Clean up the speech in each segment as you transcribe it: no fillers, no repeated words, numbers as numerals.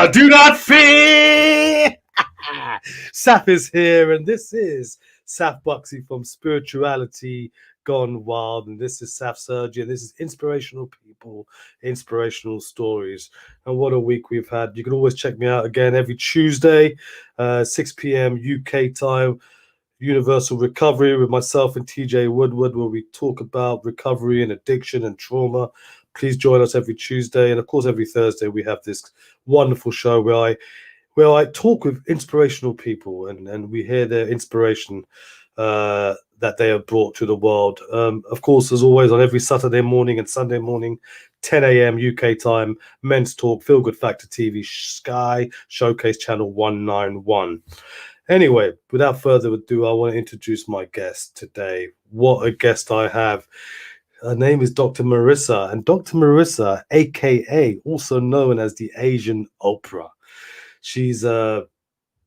Do not fear. Saf is here, and this is Saf Buxy from Spirituality Gone Wild, and this is Saf Surgery, and this is Inspirational People, Inspirational Stories. And what a week we've had. You can always check me out again every Tuesday, 6 p.m. UK time, Universal Recovery with myself and TJ Woodward, where we talk about recovery and addiction and trauma. Please join us every Tuesday. And of course, every Thursday, we have this wonderful show where I talk with inspirational people and we hear their inspiration that they have brought to the world. Of course, as always, on every Saturday morning and Sunday morning, 10 a.m. UK time, Men's Talk, Feel Good Factor TV, Sky, Showcase Channel 191. Anyway, without further ado, I want to introduce my guest today. What a guest I have. Her name is Dr. Marissa, and Dr. Marissa, aka also known as the Asian Oprah. She's wow,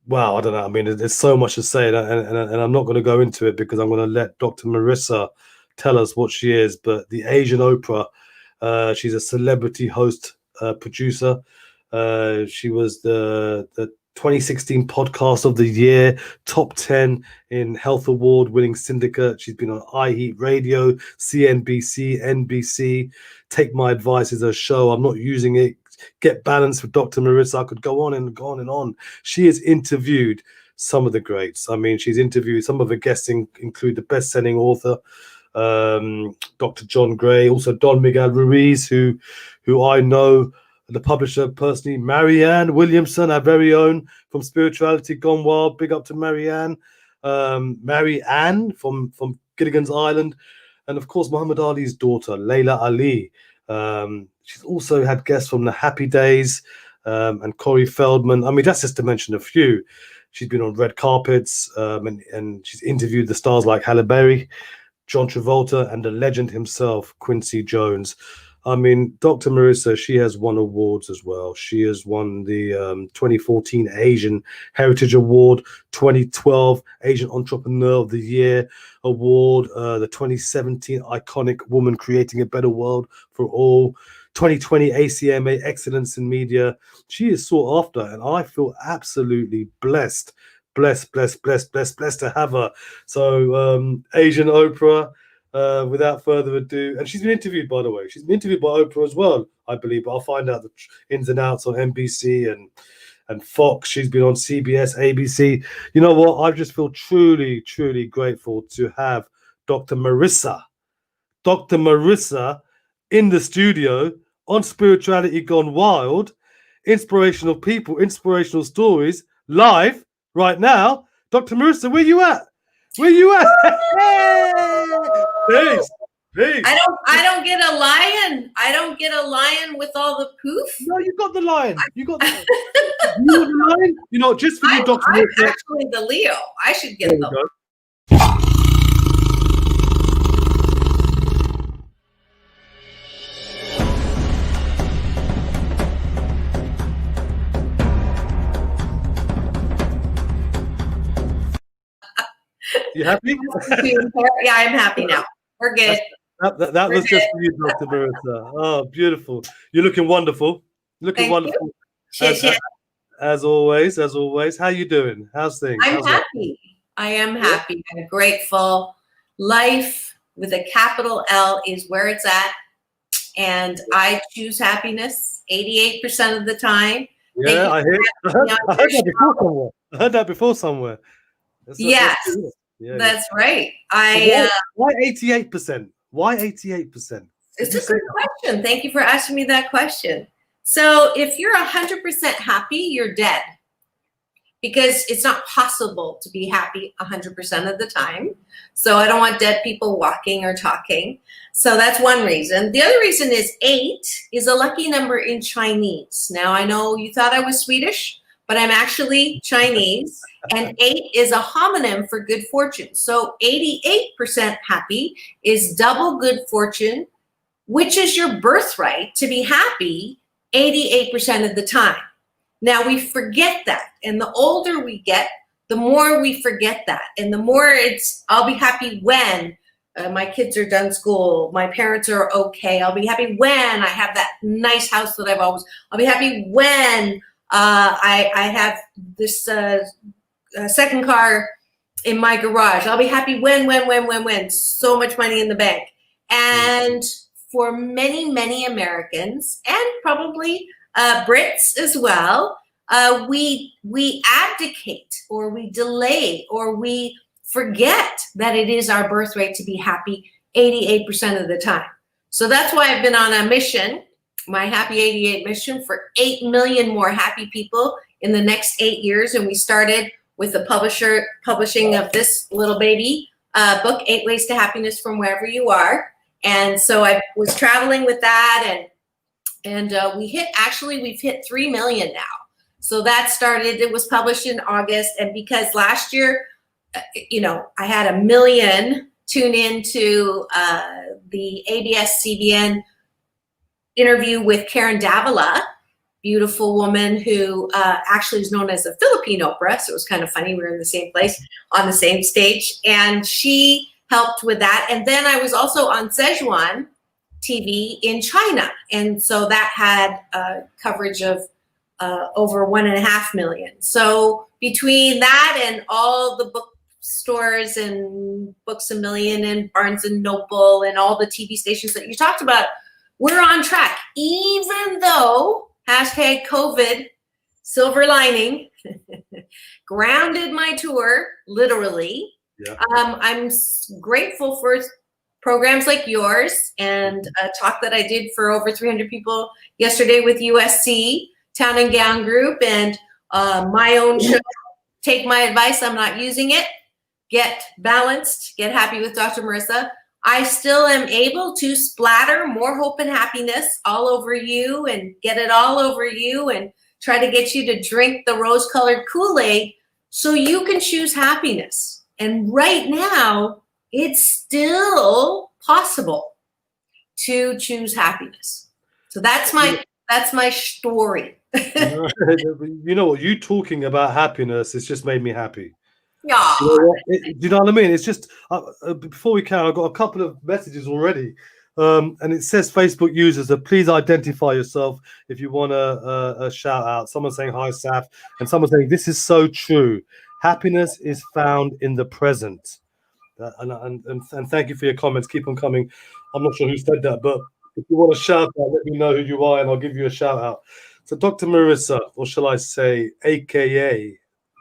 I don't know. I mean, there's so much to say, and I'm not going to go into it because I'm going to let Dr. Marissa tell us what she is. But the Asian Oprah, she's a celebrity host, producer. She was the 2016 Podcast of the Year, top 10 in Health Award winning syndicate. She's been on iHeatRadio, CNBC, NBC. Take My Advice is her show. I'm not using it. Get Balanced with Dr. Marissa. I could go on and on and on. She has interviewed some of the greats. I mean, she's interviewed, some of her guests include the best-selling author, Dr. John Gray, also Don Miguel Ruiz, who I know, the publisher personally, Marianne Williamson, our very own from Spirituality Gone Wild. Big up to Marianne. Marianne from Gilligan's Island. And of course, Muhammed Ali's daughter, Laila Ali. She's also had guests from the Happy Days and Corey Feldman. I mean, that's just to mention a few. She's been on red carpets and she's interviewed the stars like Halle Berry, John Travolta, and the legend himself, Quincy Jones. I mean, Dr. Marissa, she has won awards as well. She has won the 2014 Asian Heritage Award, 2012 Asian Entrepreneur of the Year Award, the 2017 Iconic Woman Creating a Better World for All, 2020 ACMA Excellence in Media. She is sought after, and I feel absolutely blessed to have her. So, Asian Oprah. Without further ado, and she's been interviewed, by the way. She's been interviewed by Oprah as well, I believe. But I'll find out the ins and outs on NBC and Fox. She's been on CBS, ABC. You know what? I just feel truly, truly grateful to have Dr. Marissa in the studio on Spirituality Gone Wild, Inspirational People, Inspirational Stories, live right now. Dr. Marissa, where you at? Where you at? Peace. I don't get a lion. I don't get a lion with all the poof. No, you got the lion. You got the lion. You know, just for you, Dr. I'm actually the Leo. I should get them. You happy? Yeah, I'm happy now. We're good. That was just for you, Dr. Marissa. Oh, beautiful. You're looking wonderful. Looking wonderful. As always. How you doing? How's things? I'm happy. I am happy. I'm grateful. Life with a capital L is where it's at. And I choose happiness 88% of the time. Yeah, I heard that before somewhere. Yes. That's right. Why 88%? Why 88%? It's a good question. Thank you for asking me that question. So if you're 100% happy, you're dead. Because it's not possible to be happy 100% of the time. So I don't want dead people walking or talking. So that's one reason. The other reason is 8 is a lucky number in Chinese. Now I know you thought I was Swedish, but I'm actually Chinese, and 8 is a homonym for good fortune. So 88% happy is double good fortune, which is your birthright to be happy 88% of the time. Now we forget that, and the older we get, the more we forget that, and the more it's, I'll be happy when my kids are done school, my parents are okay, I'll be happy when I have that nice house that I'll be happy when I have this second car in my garage. I'll be happy when. So much money in the bank. And for many, many Americans, and probably Brits as well, we abdicate, or we delay, or we forget that it is our birthright to be happy 88% of the time. So that's why I've been on a mission, my Happy 88 mission, for 8 million more happy people in the next 8 years. And we started with the publishing of this little baby book, 8 Ways to Happiness from Wherever You Are. And so I was traveling with that, and we've hit 3 million now. So that started, it was published in August. And because last year, I had 1 million tune into the ABS-CBN interview with Karen Davila, beautiful woman who actually is known as a Philippine Oprah. So it was kind of funny. We were in the same place on the same stage, and she helped with that. And then I was also on Szechuan TV in China. And so that had coverage of over 1.5 million. So between that and all the bookstores and Books A Million and Barnes and Noble and all the TV stations that you talked about, we're on track, even though #COVID silver lining grounded my tour, literally. Yeah. I'm grateful for programs like yours and a talk that I did for over 300 people yesterday with USC, Town and Gown Group, and my own show, Take My Advice, I'm Not Using It, Get Balanced, Get Happy with Dr. Marissa. I still am able to splatter more hope and happiness all over you and get it all over you and try to get you to drink the rose-colored Kool-Aid so you can choose happiness. And right now, it's still possible to choose happiness. So that's my story. You know what? You talking about happiness has just made me happy. Yeah. You know what I mean? It's just before we can, I've got a couple of messages already, and it says Facebook users please identify yourself if you want a shout out. Someone saying hi, Saf, and someone saying this is so true. Happiness is found in the present. And thank you for your comments. Keep them coming. I'm not sure who said that, but if you want a shout out, let me know who you are, and I'll give you a shout out. So Dr. Marissa, or shall I say, AKA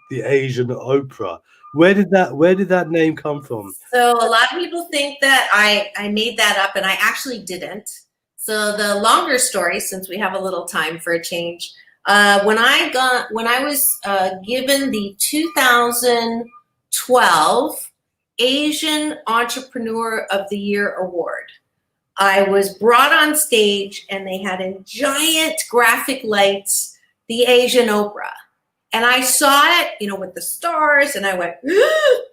the Asian Oprah. Where did that name come from? So a lot of people think that I made that up, and I actually didn't. So the longer story, since we have a little time for a change, when I was given the 2012 Asian Entrepreneur of the Year award, I was brought on stage, and they had in giant graphic lights the Asian Oprah. And I saw it, with the stars, and I went,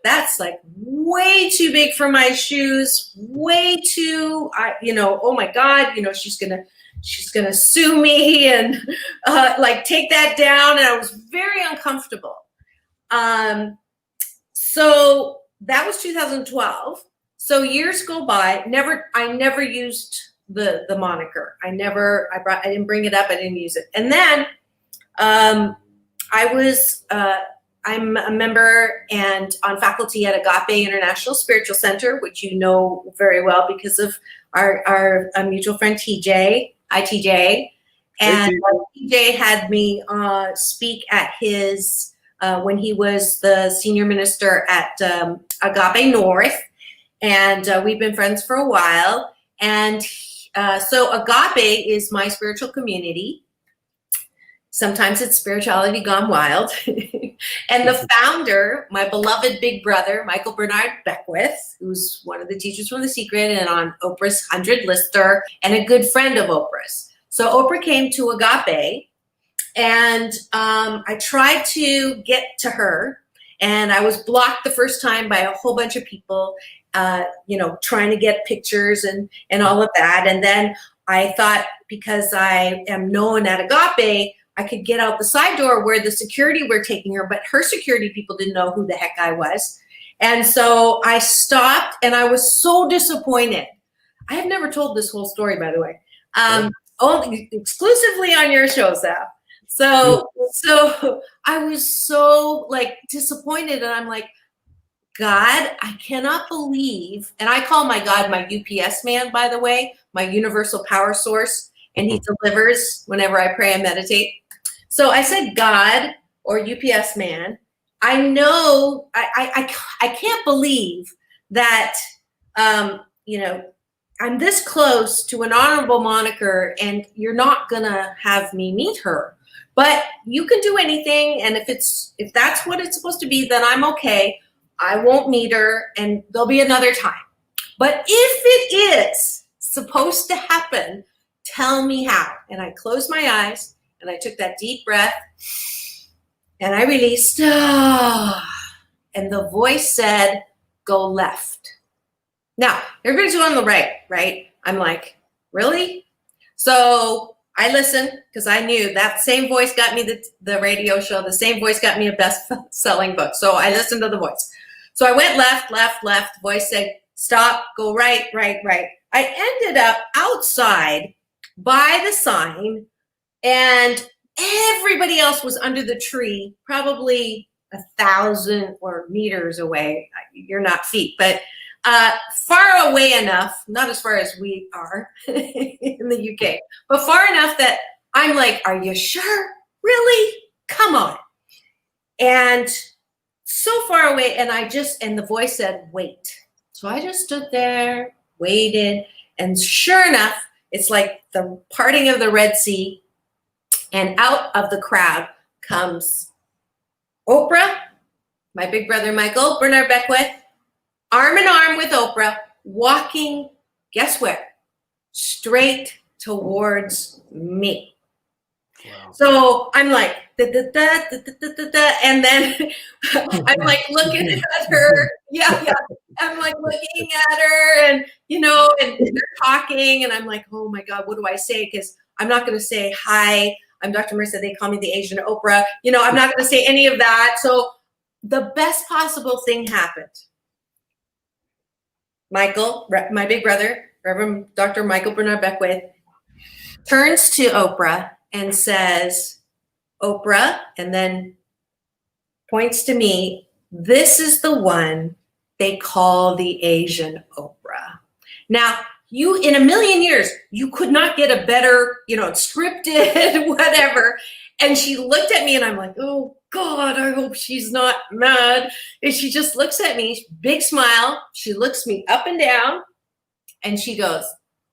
that's like way too big for my shoes, way too, oh my God, she's gonna sue me and take that down. And I was very uncomfortable. So that was 2012. So years go by. I never used the moniker. I didn't bring it up. I didn't use it. And then I'm a member and on faculty at Agape International Spiritual Center, which you know very well because of our mutual friend TJ. Hi, TJ. And TJ had me speak at his, when he was the senior minister at Agape North. And we've been friends for a while. And so Agape is my spiritual community. Sometimes it's spirituality gone wild. And the founder, my beloved big brother, Michael Bernard Beckwith, who's one of the teachers from The Secret and on Oprah's 100 lister, and a good friend of Oprah's. So Oprah came to Agape, and I tried to get to her, and I was blocked the first time by a whole bunch of people, trying to get pictures and all of that. And then I thought, because I am known at Agape, I could get out the side door where the security were taking her, but her security people didn't know who the heck I was. And so I stopped, and I was so disappointed. I have never told this whole story, by the way, only exclusively on your show, Saf. So I was so like disappointed, and I'm like, God, I cannot believe, and I call my God my UPS man, by the way, my universal power source, and he delivers whenever I pray and meditate. So I said, God, or UPS man, I know, I can't believe that, you know, I'm this close to an honorable moniker and you're not gonna have me meet her. But you can do anything, and if that's what it's supposed to be, then I'm okay. I won't meet her, and there'll be another time. But if it is supposed to happen, tell me how. And I closed my eyes, and I took that deep breath, and I released, and the voice said, go left. Now, everybody's going on the right? I'm like, really? So I listened, because I knew that same voice got me the radio show. The same voice got me a best-selling book. So I listened to the voice. So I went left. The voice said, stop, go right. I ended up outside by the sign, and everybody else was under the tree, probably 1,000 or meters away. You're not feet, but far away enough, not as far as we are in the UK, but far enough that I'm like, are you sure? Really? Come on. And so far away, and the voice said, wait. So I just stood there, waited, and sure enough, it's like the parting of the Red Sea, and out of the crowd comes Oprah, my big brother Michael, Bernard Beckwith, arm in arm with Oprah, walking, guess where? Straight towards me. Wow. So I'm like, and then I'm like looking at her. Yeah. I'm like looking at her, and, you know, and they're talking, and I'm like, oh my God, what do I say? Because I'm not going to say, hi, I'm Dr. Marissa. They call me the Asian Oprah. You know, I'm not going to say any of that. So the best possible thing happened. Michael, my big brother, Reverend Dr. Michael Bernard Beckwith, turns to Oprah and says, Oprah, and then points to me, this is the one they call the Asian Oprah. Now, you, in a million years, you could not get a better, you know, scripted, whatever. And she looked at me, and I'm like, oh God, I hope she's not mad. And she just looks at me, big smile. She looks me up and down, and she goes,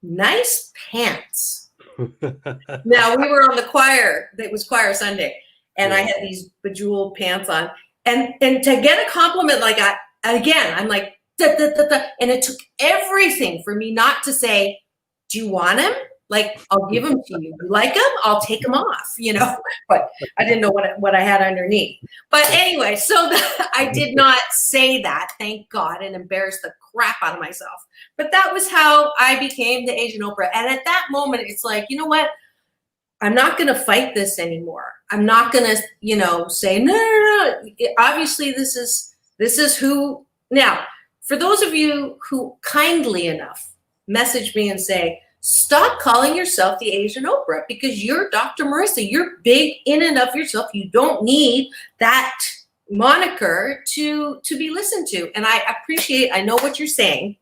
nice pants. Now, we were on the choir. It was Choir Sunday, and I had these bejeweled pants on. And to get a compliment like that, again, I'm like, da, da, da, da. And it took everything for me not to say, do you want him? Like, I'll give them to you. You like them? I'll take them off, you know. But I didn't know what I had underneath. But anyway, so I did not say that, thank God, and embarrass the crap out of myself. But that was how I became the Asian Oprah. And at that moment, it's like, you know what? I'm not going to fight this anymore. I'm not going to, you know, say, no. Obviously, this is who. Now, for those of you who kindly enough message me and say, stop calling yourself the Asian Oprah, because you're Dr. Marissa. You're big in and of yourself. You don't need that moniker to be listened to. And I appreciate, I know what you're saying.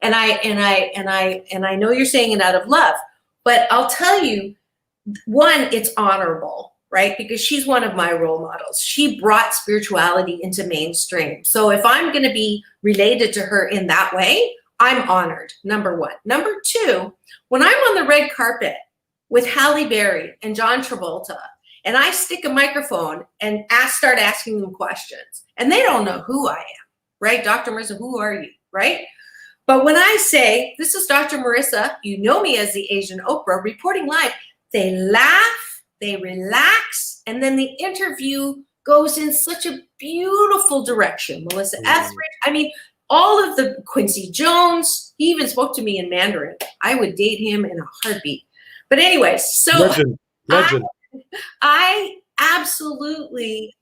And I know you're saying it out of love. But I'll tell you, one, it's honorable, right? Because she's one of my role models. She brought spirituality into mainstream. So if I'm going to be related to her in that way, I'm honored, number one. Number two, when I'm on the red carpet with Halle Berry and John Travolta, and I stick a microphone and start asking them questions, and they don't know who I am, right? Dr. Marissa, who are you, right? But when I say, this is Dr. Marissa, you know me as the Asian Oprah, reporting live, they laugh, they relax, and then the interview goes in such a beautiful direction. Melissa Etheridge, I mean, all of the Quincy Jones, he even spoke to me in Mandarin. I would date him in a heartbeat. But anyway, so Legend. I absolutely,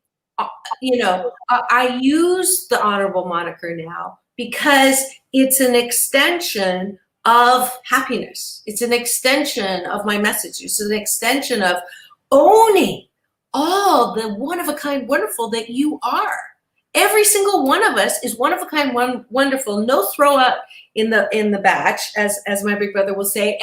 you know, I use the honorable moniker now because it's an extension of happiness. It's an extension of my message. It's an extension of owning all the one-of-a-kind wonderful that you are. Every single one of us is one of a kind, wonderful. No throw up in the batch, as my big brother will say.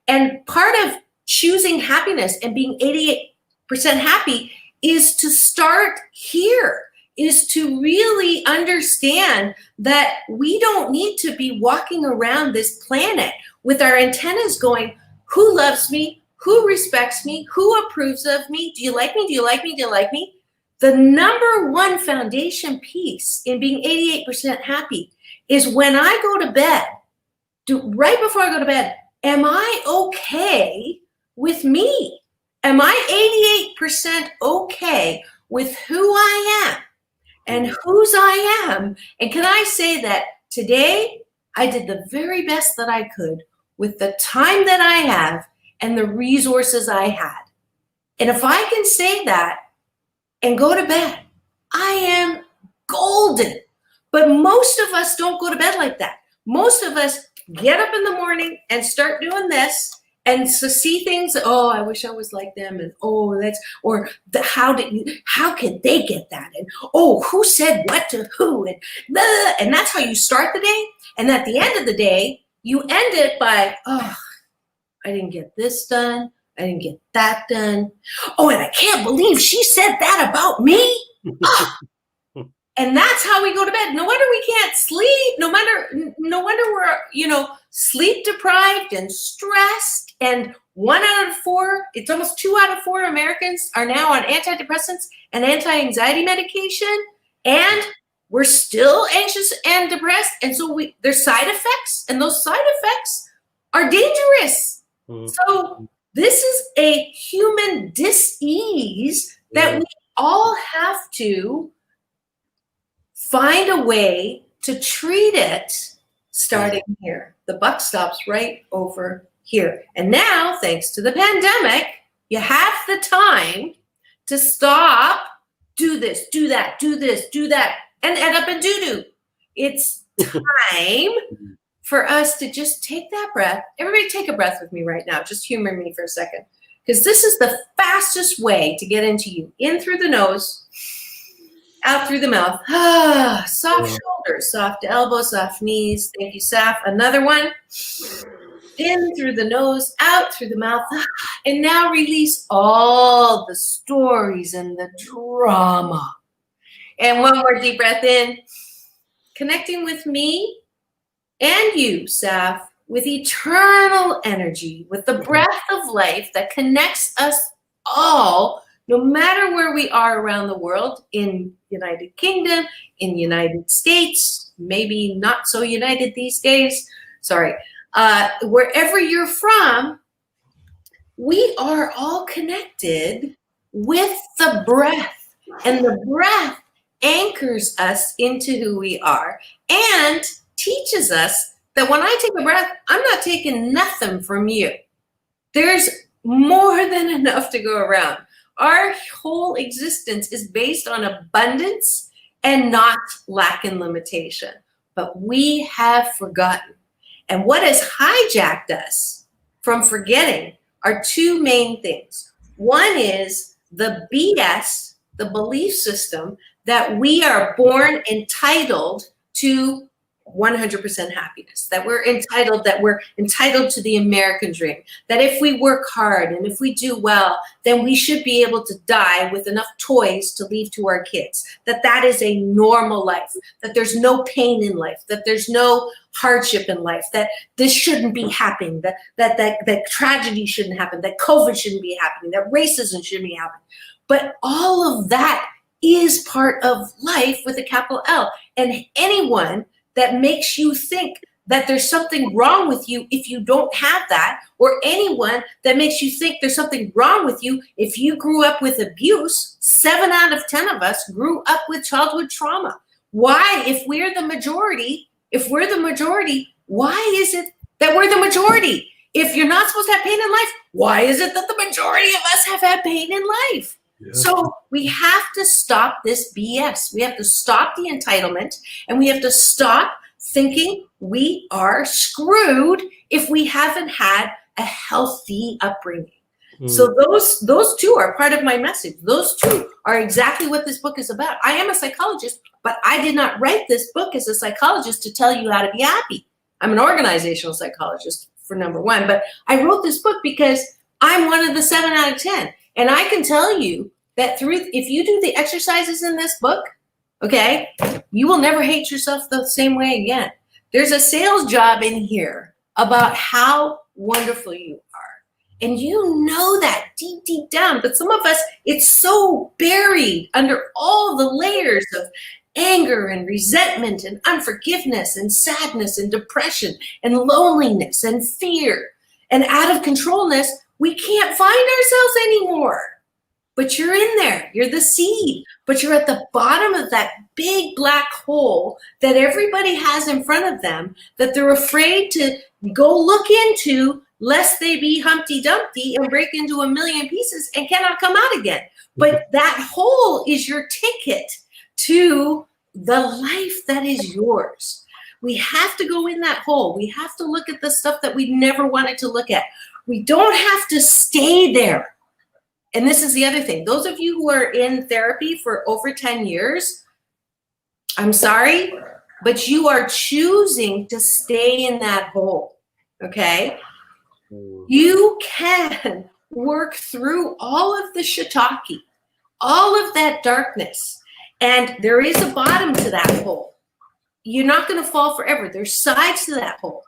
And part of choosing happiness and being 88% happy is to start here, is to really understand that we don't need to be walking around this planet with our antennas going, who loves me? Who respects me? Who approves of me? Do you like me? Do you like me? Do you like me? The number one foundation piece in being 88% happy is when I go to bed, right before I go to bed, am I okay with me? Am I 88% okay with who I am and whose I am? And can I say that today I did the very best that I could with the time that I have and the resources I had. And if I can say that and go to bed, I am golden. But most of us don't go to bed like that. Most of us get up in the morning and start doing this and to see things, oh, I wish I was like them, and oh, how could they get that? And oh, who said what to who? And blah, blah, and that's how you start the day. And at the end of the day, you end it by, oh, I didn't get this done. I didn't get that done. Oh, and I can't believe she said that about me. Oh. And that's how we go to bed. No wonder we can't sleep. No wonder we're, sleep deprived and stressed. And 1 out of 4, it's almost 2 out of 4 Americans are now on antidepressants and anti-anxiety medication. And we're still anxious and depressed. And so there's side effects, and those side effects are dangerous. So this is a human dis-ease that we all have to find a way to treat it starting here. The buck stops right over here. And now, thanks to the pandemic, you have the time to stop, do this, do that, do this, do that, and end up in doo-doo. It's time for us to just take that breath. Everybody take a breath with me right now. Just humor me for a second. Because this is the fastest way to get into you. In through the nose, out through the mouth. Soft shoulders, soft elbows, soft knees. Thank you, Saf. Another one. In through the nose, out through the mouth. And now release all the stories and the drama. And one more deep breath in. Connecting with me and you, Saf, with eternal energy, with the breath of life that connects us all, no matter where we are around the world, in United Kingdom, in United States, maybe not so united these days, wherever you're from, we are all connected with the breath. And the breath anchors us into who we are and teaches us that when I take a breath, I'm not taking nothing from you. There's more than enough to go around. Our whole existence is based on abundance and not lack and limitation. But we have forgotten. And what has hijacked us from forgetting are 2 main things. One is the BS, the belief system that we are born entitled to 100% happiness, that we're entitled to the American dream, that if we work hard and if we do well, then we should be able to die with enough toys to leave to our kids, that is a normal life, that there's no pain in life, that there's no hardship in life, that this shouldn't be happening, that tragedy shouldn't happen, that COVID shouldn't be happening, that racism shouldn't be happening. But all of that is part of life with a capital L. And anyone that makes you think that there's something wrong with you if you don't have that, or anyone that makes you think there's something wrong with you if you grew up with abuse, 7 out of 10 of us grew up with childhood trauma. Why, if we're the majority, why is it that we're the majority? If you're not supposed to have pain in life, why is it that the majority of us have had pain in life? Yeah. So we have to stop this BS. We have to stop the entitlement, and we have to stop thinking we are screwed if we haven't had a healthy upbringing. So those two are part of my message. Those two are exactly what this book is about. I am a psychologist, but I did not write this book as a psychologist to tell you how to be happy. I'm an organizational psychologist for number one, but I wrote this book because I'm one of the 7 out of 10. And I can tell you that if you do the exercises in this book, okay, you will never hate yourself the same way again. There's a sales job in here about how wonderful you are. And you know that deep, deep down. But some of us, it's so buried under all the layers of anger and resentment and unforgiveness and sadness and depression and loneliness and fear and out of controlness. We can't find ourselves anymore. But you're in there. You're the seed. But you're at the bottom of that big black hole that everybody has in front of them that they're afraid to go look into, lest they be Humpty Dumpty and break into a million pieces and cannot come out again. But that hole is your ticket to the life that is yours. We have to go in that hole. We have to look at the stuff that we never wanted to look at. We don't have to stay there. And this is the other thing. Those of you who are in therapy for over 10 years, I'm sorry, but you are choosing to stay in that hole, okay? You can work through all of the shiitake, all of that darkness, and there is a bottom to that hole. You're not going to fall forever. There's sides to that hole.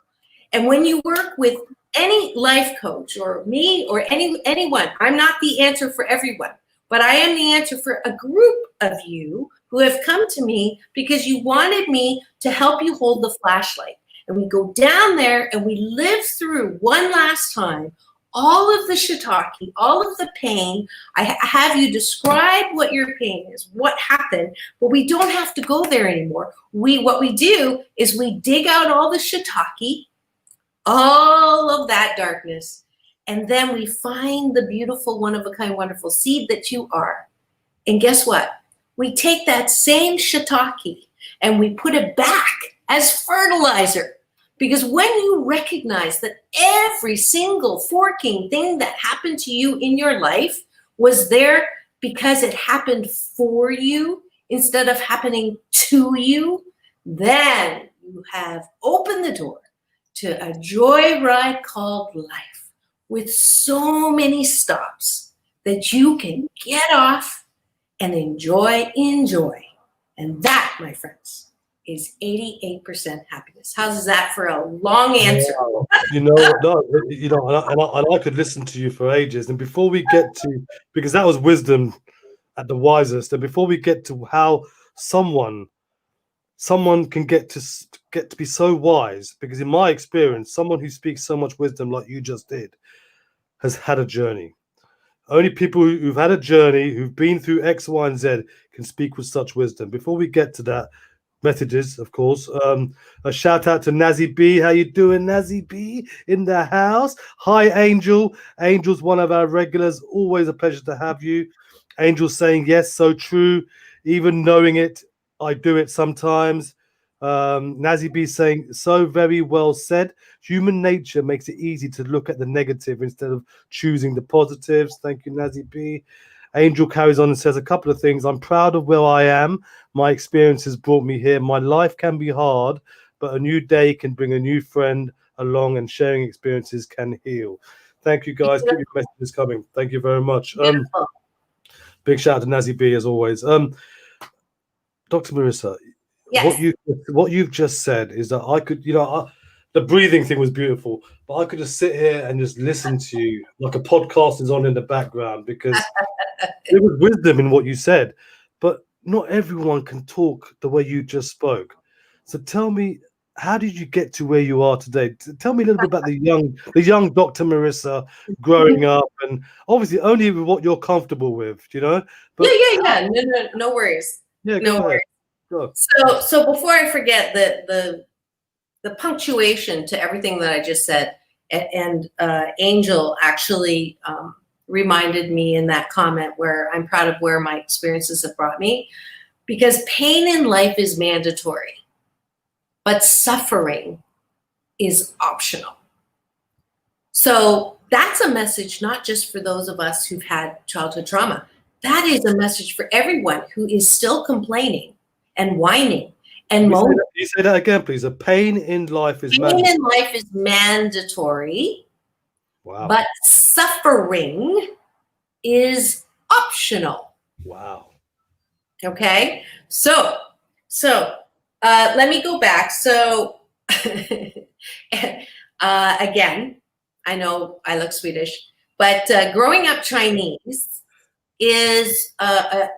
And when you work with any life coach or me or anyone, I'm not the answer for everyone, but I am the answer for a group of you who have come to me because you wanted me to help you hold the flashlight. And we go down there and we live through one last time all of the shiitake, all of the pain. I have you describe what your pain is, what happened, but we don't have to go there anymore. What we do is we dig out all the shiitake, all of that darkness, and then we find the beautiful, one-of-a-kind, wonderful seed that you are. And guess what? We take that same shiitake and we put it back as fertilizer. Because when you recognize that every single forking thing that happened to you in your life was there because it happened for you instead of happening to you, then you have opened the door to a joyride called life with so many stops that you can get off and enjoy. And that, my friends, is 88% happiness. How's that for a long answer? Wow. And I could listen to you for ages. And before we get to, because that was wisdom at the wisest, and before we get to how someone can get to be so wise, because in my experience, someone who speaks so much wisdom like you just did has had a journey. Only people who've had a journey, who've been through X, Y, and Z can speak with such wisdom. Before we get to that, messages, of course. A shout out to Nazi B. How you doing, Nazi B? In the house. Hi, Angel. Angel's one of our regulars. Always a pleasure to have you. Angel saying, yes, so true. Even knowing it, I do it sometimes. Nazi B saying, so very well said. Human nature makes it easy to look at the negative instead of choosing the positives. Thank you, Nazi B. Angel carries on and says a couple of things. I'm proud of where I am. My experience has brought me here. My life can be hard, but a new day can bring a new friend along, and sharing experiences can heal. Thank you, guys. Keep your messages coming. Thank you very much. Big shout out to Nazi B as always. Dr. Marissa, yes. what you've just said is that I could, the breathing thing was beautiful, but I could just sit here and just listen to you like a podcast is on in the background, because there was wisdom in what you said, but not everyone can talk the way you just spoke. So tell me, how did you get to where you are today? Tell me a little bit about the young Dr. Marissa growing up, and obviously only with what you're comfortable with, But yeah. No worries. Yeah, no worries. Go. So before I forget, the punctuation to everything that I just said, and Angel actually reminded me in that comment where I'm proud of where my experiences have brought me, because pain in life is mandatory, but suffering is optional. So that's a message not just for those of us who've had childhood trauma. That is a message for everyone who is still complaining and whining and moaning. You say that again, please. A pain in life is mandatory. Wow. But suffering is optional. Wow. Okay. So let me go back. So again, I know I look Swedish, but growing up Chinese is a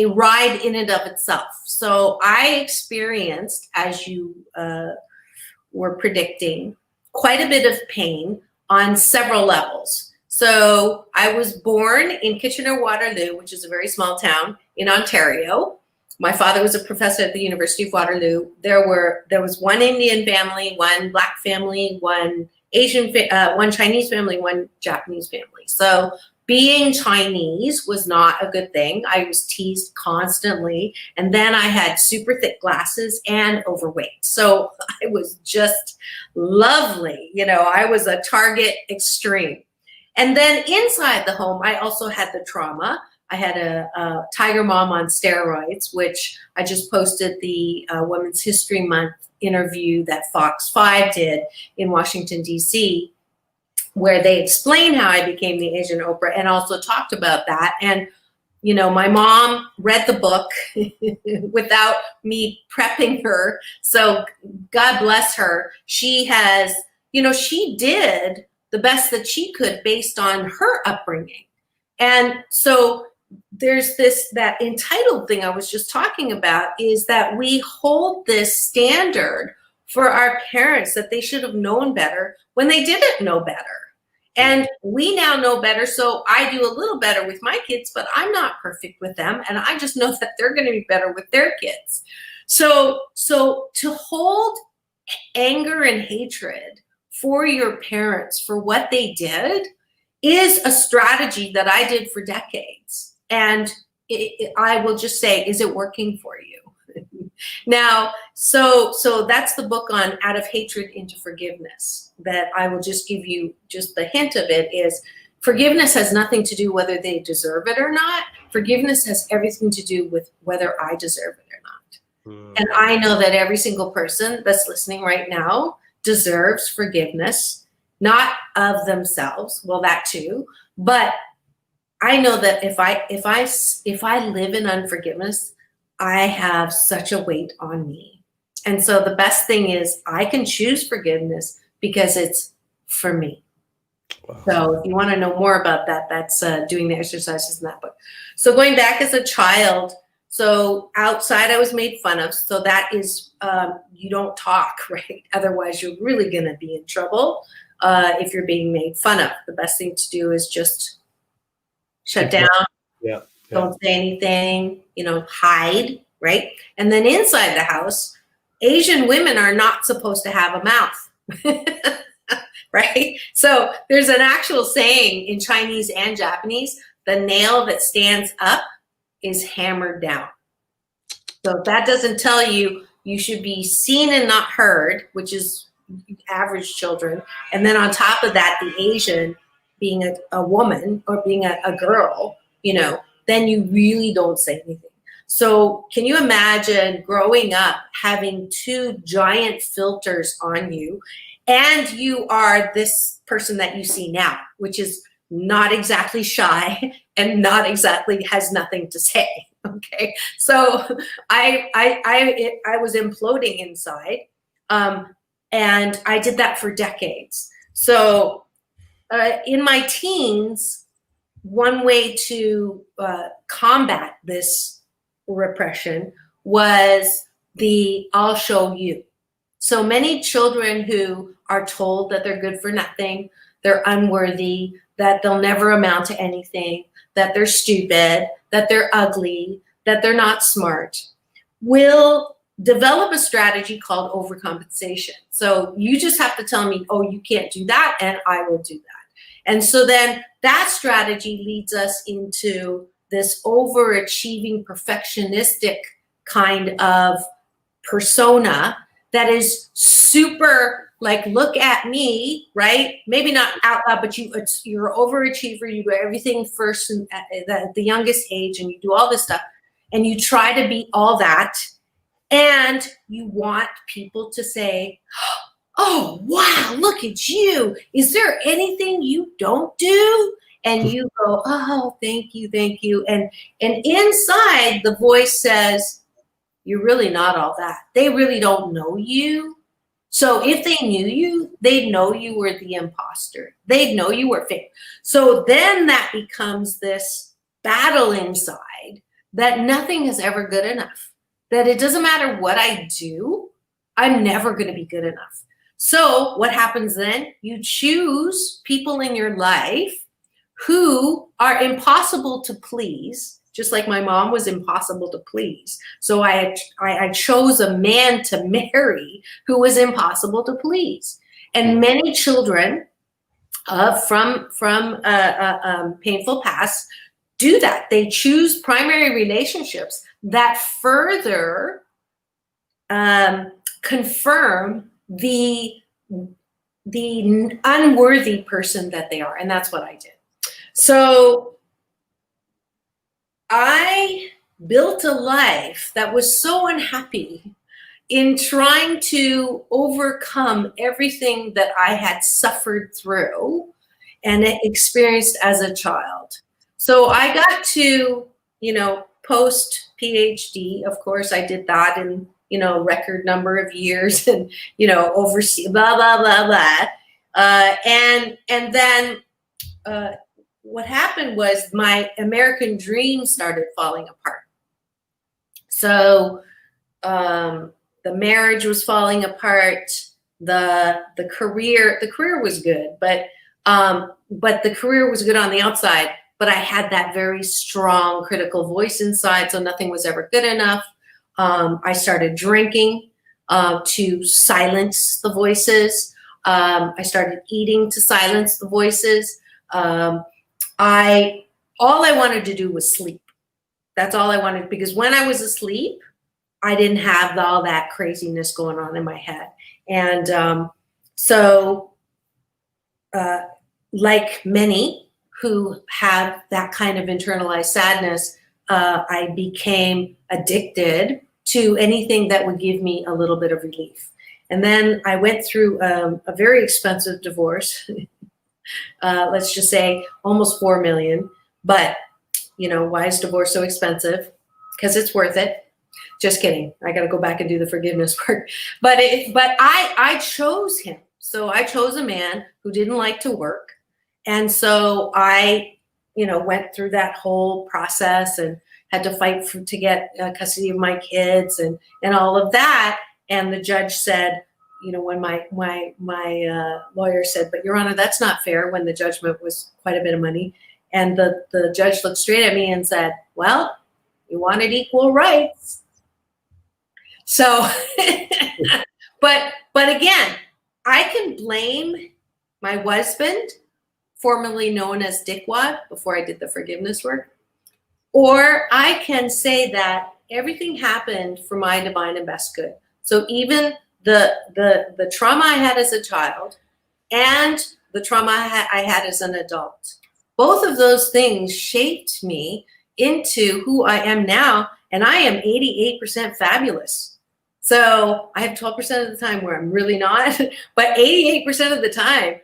ride in and of itself. So I experienced, as you were predicting, quite a bit of pain on several levels. So I was born in Kitchener-Waterloo, which is a very small town in Ontario. My father was a professor at the University of Waterloo. There was one Indian family, one Black family, one Asian, one Chinese family, one Japanese family. So being Chinese was not a good thing. I was teased constantly. And then I had super thick glasses and overweight. So I was just lovely. You know, I was a target extreme. And then inside the home, I also had the trauma. I had a tiger mom on steroids, which I just posted the Women's History Month interview that Fox 5 did in Washington, D.C., where they explain how I became the Asian Oprah and also talked about that. And, you know, my mom read the book without me prepping her. So God bless her. She has, you know, she did the best that she could based on her upbringing. And so there's that entitled thing I was just talking about, is that we hold this standard for our parents that they should have known better when they didn't know better. And we now know better, so I do a little better with my kids, but I'm not perfect with them, and I just know that they're going to be better with their kids. So to hold anger and hatred for your parents for what they did is a strategy that I did for decades. And I will just say, is it working for you? Now, so that's the book on Out of Hatred into Forgiveness, that I will just give you just the hint of it is forgiveness has nothing to do whether they deserve it or not. Forgiveness has everything to do with whether I deserve it or not. And I know that every single person that's listening right now deserves forgiveness, not of themselves, well, that too, but I know that if I live in unforgiveness, I have such a weight on me. And so the best thing is I can choose forgiveness because it's for me. Wow. So if you want to know more about that, that's doing the exercises in that book. So going back as a child, so outside I was made fun of. So that is, you don't talk, right? Otherwise you're really going to be in trouble if you're being made fun of. The best thing to do is just shut down. Yeah. Don't say anything, you know, hide, right? And then inside the house, Asian women are not supposed to have a mouth, right? So there's an actual saying in Chinese and Japanese, the nail that stands up is hammered down. So if that doesn't tell you, you should be seen and not heard, which is average children. And then on top of that, the Asian being a woman or being a girl, you know, then you really don't say anything. So can you imagine growing up having two giant filters on you, and you are this person that you see now, which is not exactly shy and not exactly has nothing to say. Okay, so I was imploding inside, and I did that for decades. So in my teens, one way to combat this repression was the I'll show you. So many children who are told that they're good for nothing, they're unworthy, that they'll never amount to anything, that they're stupid, that they're ugly, that they're not smart, will develop a strategy called overcompensation. So you just have to tell me, oh, you can't do that, and I will do that. And so then that strategy leads us into this overachieving, perfectionistic kind of persona that is super like, look at me, right? Maybe not out loud, but you're an overachiever. You do everything first and at the youngest age, and you do all this stuff, and you try to be all that, and you want people to say, oh, wow, look at you. Is there anything you don't do? And you go, oh, thank you, thank you. And inside the voice says, you're really not all that. They really don't know you. So if they knew you, they'd know you were the imposter. They'd know you were fake. So then that becomes this battle inside that nothing is ever good enough. That it doesn't matter what I do, I'm never going to be good enough. So what happens then? You choose people in your life who are impossible to please, just like my mom was impossible to please. So I chose a man to marry who was impossible to please. And many children from painful past do that. They choose primary relationships that further confirm the unworthy person that they are. And that's what I did. So I built a life that was so unhappy in trying to overcome everything that I had suffered through and experienced as a child. So I got to, post PhD. Of course, I did that in, record number of years and, oversee blah, blah, blah, blah. And then what happened was my American dream started falling apart. So the marriage was falling apart. The career was good, but the career was good on the outside. But I had that very strong critical voice inside, so nothing was ever good enough. I started drinking to silence the voices. I started eating to silence the voices. All I wanted to do was sleep. That's all I wanted, because when I was asleep, I didn't have all that craziness going on in my head. And like many who have that kind of internalized sadness, I became addicted to anything that would give me a little bit of relief. And then I went through a very expensive divorce. Let's just say almost $4 million. But, why is divorce so expensive? Because it's worth it. Just kidding. I got to go back and do the forgiveness work. But I chose him. So I chose a man who didn't like to work. And so I, went through that whole process and had to fight to get custody of my kids and all of that. And the judge said, when my lawyer said, but Your Honor, that's not fair, when the judgment was quite a bit of money. And the judge looked straight at me and said, well, you wanted equal rights. So, but again, I can blame my husband, formerly known as Dickwad, before I did the forgiveness work. Or I can say that everything happened for my divine and best good. So even the trauma I had as a child and the trauma I had as an adult, both of those things shaped me into who I am now. And I am 88% fabulous. So I have 12% of the time where I'm really not, but 88% of the time,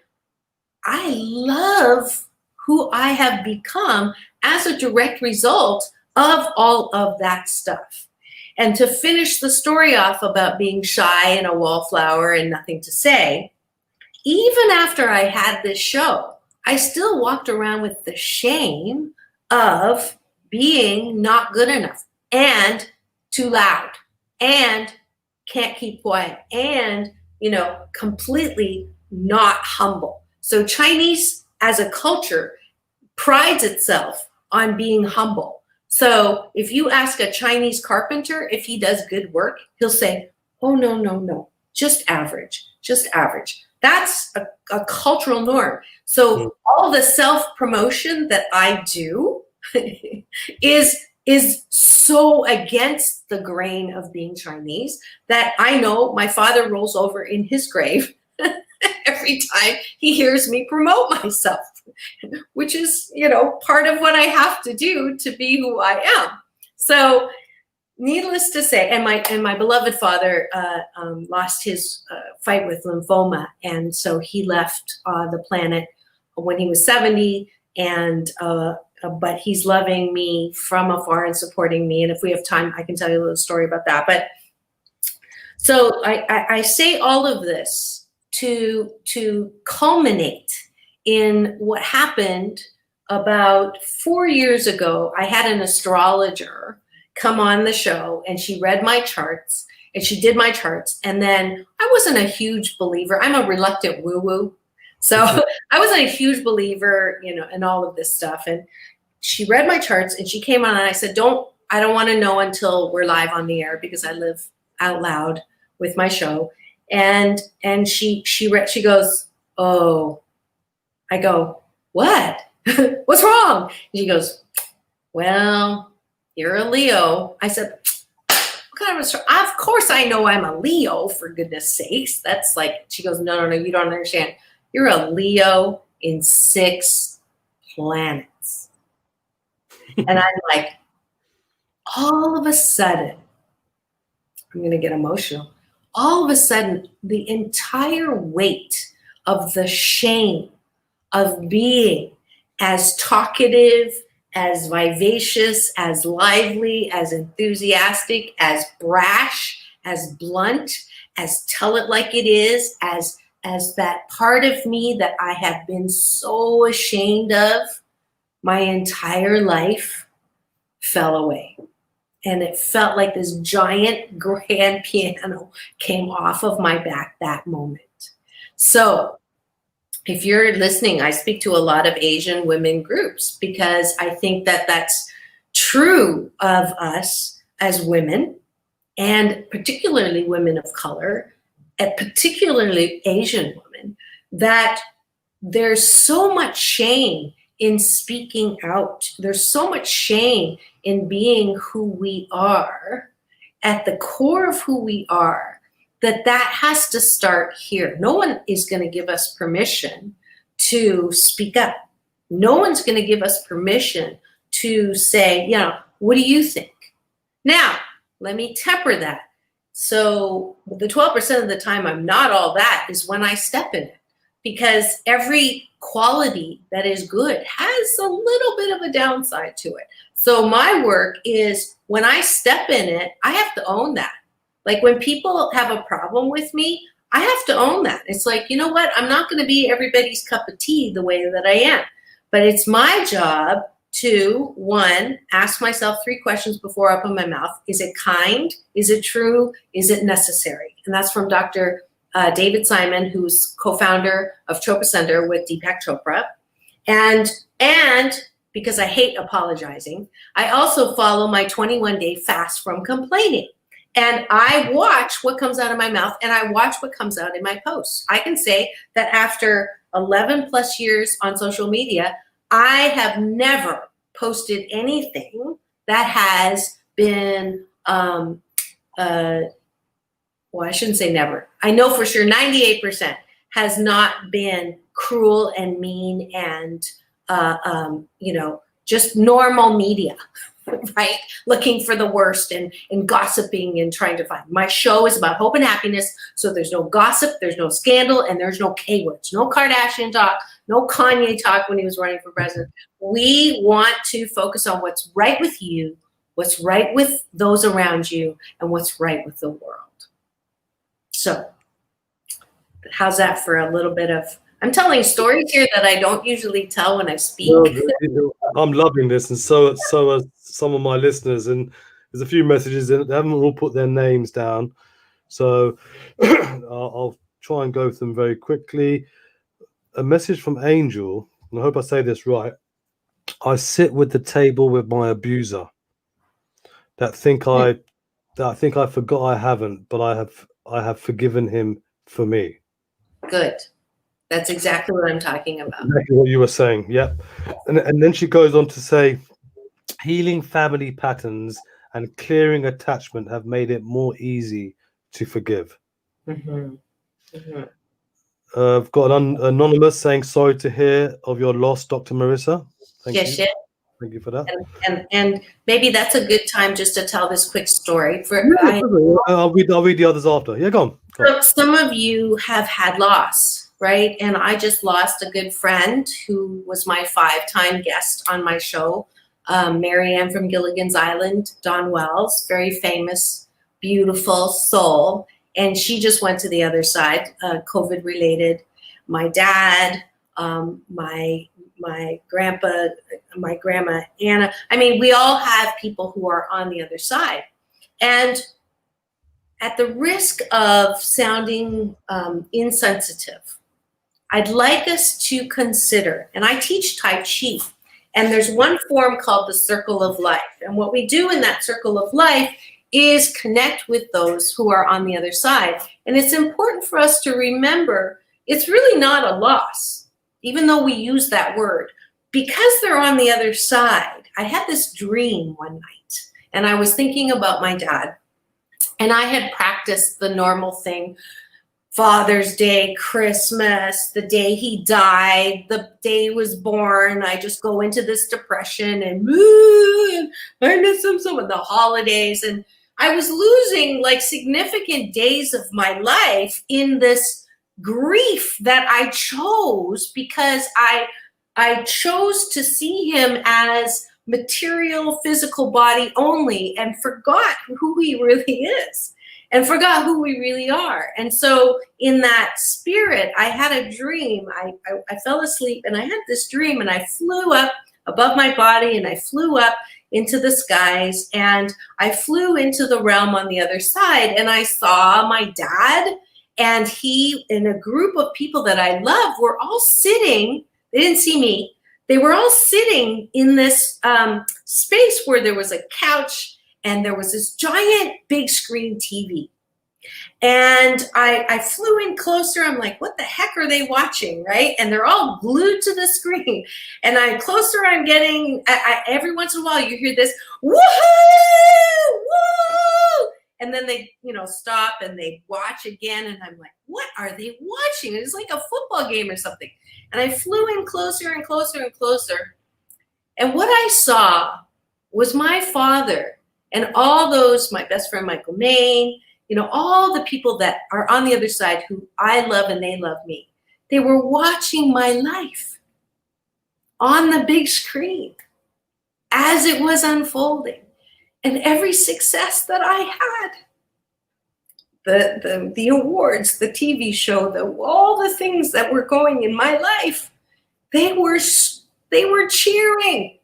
I love who I have become as a direct result of all of that stuff. And to finish the story off about being shy and a wallflower and nothing to say, even after I had this show, I still walked around with the shame of being not good enough and too loud and can't keep quiet and, completely not humble. So Chinese as a culture prides itself on being humble. So if you ask a Chinese carpenter if he does good work, he'll say, oh, no, just average. That's a cultural norm. So all the self-promotion that I do is so against the grain of being Chinese that I know my father rolls over in his grave every time he hears me promote myself, which is, part of what I have to do to be who I am. So needless to say, and my beloved father lost his fight with lymphoma. And so he left the planet when he was 70, but he's loving me from afar and supporting me. And if we have time, I can tell you a little story about that. But so I say all of this to culminate in what happened about 4 years ago. I had an astrologer come on the show, and she read my charts, and she did my charts. And then I wasn't a huge believer. I'm a reluctant woo-woo. So I wasn't a huge believer, in all of this stuff. And she read my charts, and she came on, and I said, I don't want to know until we're live on the air, because I live out loud with my show. And she goes, oh. I go, what? What's wrong? And she goes, well, you're a Leo. I said, what kind of of course I know I'm a Leo, for goodness sakes. That's like, she goes, no, you don't understand. You're a Leo in 6 planets. And I'm like, all of a sudden, I'm going to get emotional. All of a sudden, the entire weight of the shame of being as talkative, as vivacious, as lively, as enthusiastic, as brash, as blunt, as tell it like it is, as that part of me that I have been so ashamed of my entire life fell away. And it felt like this giant grand piano came off of my back that moment. So if you're listening, I speak to a lot of Asian women groups, because I think that that's true of us as women, and particularly women of color, and particularly Asian women, that there's so much shame in speaking out. There's so much shame in being who we are, at the core of who we are, that has to start here. No one is going to give us permission to speak up. No one's going to give us permission to say, what do you think? Now, let me temper that. So the 12% of the time I'm not all that is when I step in it, because every quality that is good has a little bit of a downside to it. So my work is, when I step in it, I have to own that. Like, when people have a problem with me, I have to own that. It's like, you know what? I'm not going to be everybody's cup of tea the way that I am. But it's my job to, 1, ask myself 3 questions before I open my mouth. Is it kind? Is it true? Is it necessary? And that's from Dr. David Simon, who's co-founder of Chopra Center with Deepak Chopra. And because I hate apologizing, I also follow my 21-day fast from complaining. And I watch what comes out of my mouth, and I watch what comes out in my posts. I can say that after 11 plus years on social media, I have never posted anything that has been, well, I shouldn't say never. I know for sure 98% has not been cruel and mean and, just normal media. Right? Looking for the worst and gossiping and trying to find. My show is about hope and happiness. So there's no gossip, there's no scandal, and there's no K words, no Kardashian talk, no Kanye talk when he was running for president. We want to focus on what's right with you, what's right with those around you, and what's right with the world. So how's that for a little bit of, I'm telling stories here that I don't usually tell when I speak. No, I'm loving this, and so are some of my listeners. And there's a few messages, and they haven't all put their names down. So I'll try and go through them very quickly. A message from Angel, and I hope I say this right. I sit with the table with my abuser. That I think I forgot I haven't, but I have forgiven him for me. Good. That's exactly what I'm talking about. Exactly what you were saying, yeah. And then she goes on to say, healing family patterns and clearing attachment have made it more easy to forgive. Mm-hmm. Mm-hmm. I've got an anonymous saying sorry to hear of your loss, Dr. Marissa. Thank Yes, you. yes. Thank you for that. And maybe that's a good time just to tell this quick story. I'll read the others after. Yeah, go on. Some of you have had loss, right? And I just lost a good friend who was my 5-time guest on my show, Marianne from Gilligan's Island, Don Wells, very famous, beautiful soul. And she just went to the other side, COVID related. My dad, my grandpa, my grandma Anna. I mean, we all have people who are on the other side. And at the risk of sounding insensitive, I'd like us to consider, and I teach Tai Chi, and there's one form called the circle of life. And what we do in that circle of life is connect with those who are on the other side. And it's important for us to remember it's really not a loss, even though we use that word, because they're on the other side. I had this dream one night, and I was thinking about my dad, and I had practiced the normal thing, Father's Day, Christmas, the day he died, the day he was born. I just go into this depression and I miss him so much, the holidays. And I was losing like significant days of my life in this grief that I chose because I chose to see him as material, physical body only and forgot who he really is and forgot who we really are. And so in that spirit, I had a dream. I fell asleep and I had this dream and I flew up above my body and I flew up into the skies and I flew into the realm on the other side and I saw my dad and he and a group of people that I love were all sitting. They didn't see me. They were all sitting in this space where there was a couch and there was this giant big screen TV. And I flew in closer. I'm like, what the heck are they watching, right? And they're all glued to the screen. And closer I'm getting, every once in a while you hear this, woohoo, woo! And then they, stop and they watch again. And I'm like, what are they watching? It's like a football game or something. And I flew in closer and closer and closer. And what I saw was my father and all those, my best friend, Michael Maine, all the people that are on the other side who I love and they love me. They were watching my life on the big screen as it was unfolding. And every success that I had, the awards, the TV show, all the things that were going in my life, they were cheering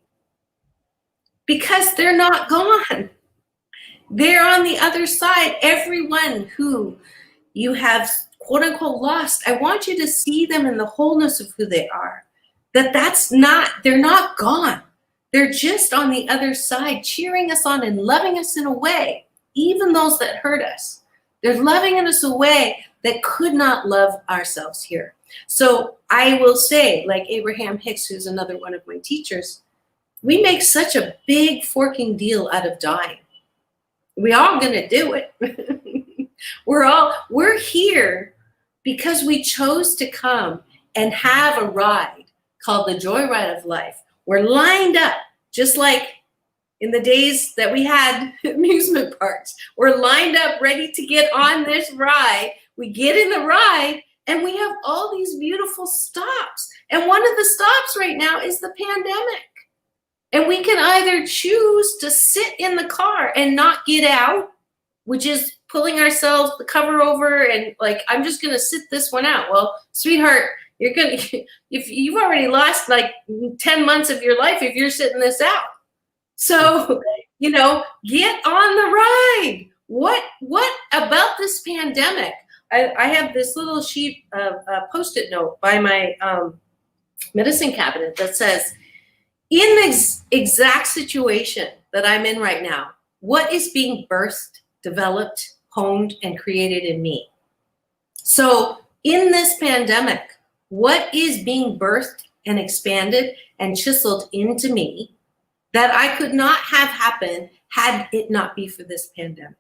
because they're not gone. They're on the other side. Everyone who you have quote unquote lost, I want you to see them in the wholeness of who they are. They're not gone. They're just on the other side, cheering us on and loving us in a way, even those that hurt us. They're loving us in a way that could not love ourselves here. So I will say, like Abraham Hicks, who's another one of my teachers, we make such a big forking deal out of dying. We all gonna do it. We're here because we chose to come and have a ride called the joyride of life. We're lined up, just like in the days that we had amusement parks. We're lined up, ready to get on this ride. We get in the ride, and we have all these beautiful stops. And one of the stops right now is the pandemic. And we can either choose to sit in the car and not get out, which is pulling ourselves the cover over and like, I'm just going to sit this one out. Well, sweetheart, if you've already lost like 10 months of your life if you're sitting this out. So, get on the ride. What about this pandemic? I have this little sheet of Post-it note by my medicine cabinet that says, in this exact situation that I'm in right now, what is being birthed, developed, honed, and created in me? So in this pandemic, what is being birthed and expanded and chiseled into me that I could not have happened had it not be for this pandemic?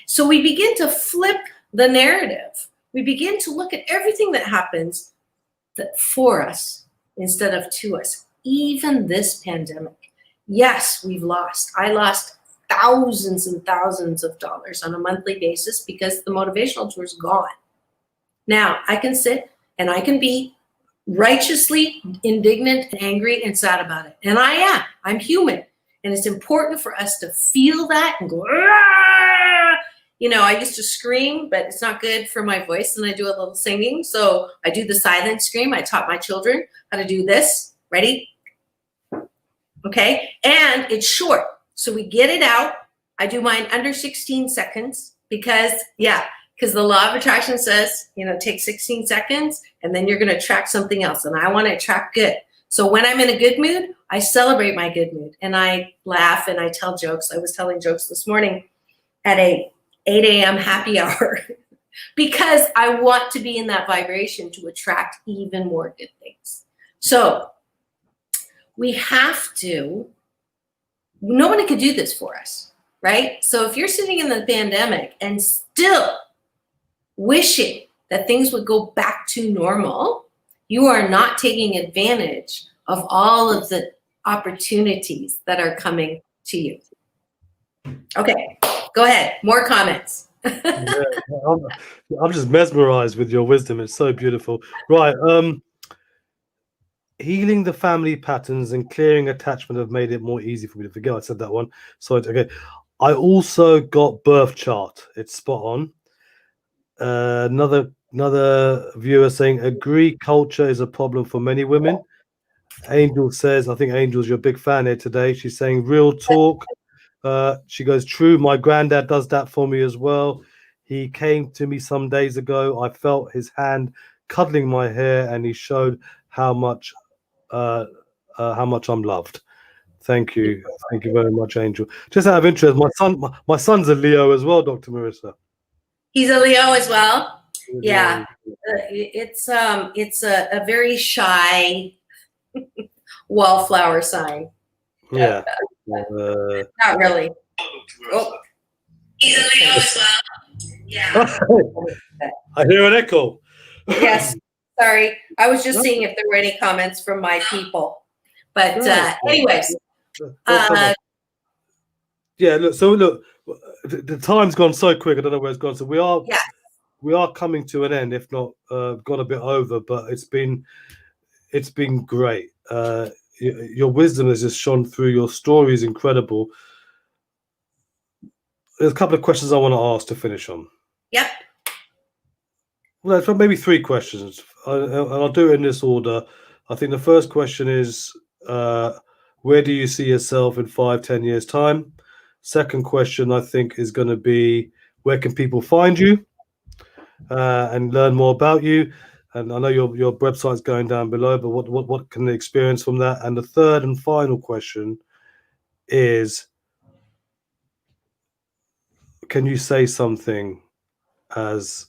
So we begin to flip the narrative. we begin to look at everything that happens for us instead of to us. Even this pandemic, yes, we've lost. I lost thousands and thousands of dollars on a monthly basis because the motivational tour is gone. Now I can sit and I can be righteously indignant and angry and sad about it. And I'm human. And it's important for us to feel that and go, "Argh!" You know, I used to scream, but it's not good for my voice. And I do a little singing. So I do the silent scream. I taught my children how to do this. Ready? Okay. And it's short. So we get it out. I do mine under 16 seconds because the law of attraction says, take 16 seconds and then you're going to attract something else. And I want to attract good. So when I'm in a good mood, I celebrate my good mood and I laugh and I tell jokes. I was telling jokes this morning at a 8 a.m. happy hour because I want to be in that vibration to attract even more good things. So we have to. Nobody could do this for us, right? So if you're sitting in the pandemic and still wishing that things would go back to normal, you are not taking advantage of all of the opportunities that are coming to you. Okay, go ahead. More comments. I'm just mesmerized with your wisdom. It's so beautiful. Right. Healing the family patterns and clearing attachment have made it more easy for me to forget. I said that one. So okay. I also got birth chart. It's spot on. Another viewer saying, agree, culture is a problem for many women. Angel says, I think Angel's your big fan here today. She's saying real talk. She goes, true, my granddad does that for me as well. He came to me some days ago. I felt his hand cuddling my hair and he showed how much I'm loved. Thank you very much, Angel. Just out of interest, my son's a Leo as well, Dr. Marissa. He's a Leo as well. Yeah, it's a very shy wallflower sign. Yeah, not really. Oh, he's a Leo as well. Yeah. I hear an echo. Yes. Sorry, I was just seeing if there were any comments from my people. But anyways. Yeah, look, the time's gone so quick. I don't know where it's gone. So we are coming to an end, if not gone a bit over. But it's been great. Your wisdom has just shone through. Your story is incredible. There's a couple of questions I want to ask to finish on. Yep. Well, maybe 3 questions. I'll do it in this order. I think the first question is, where do you see yourself in 5-10 years' time? Second question, I think, is going to be, where can people find you and learn more about you? And I know your website's going down below, but what can they experience from that? And the third and final question is, can you say something as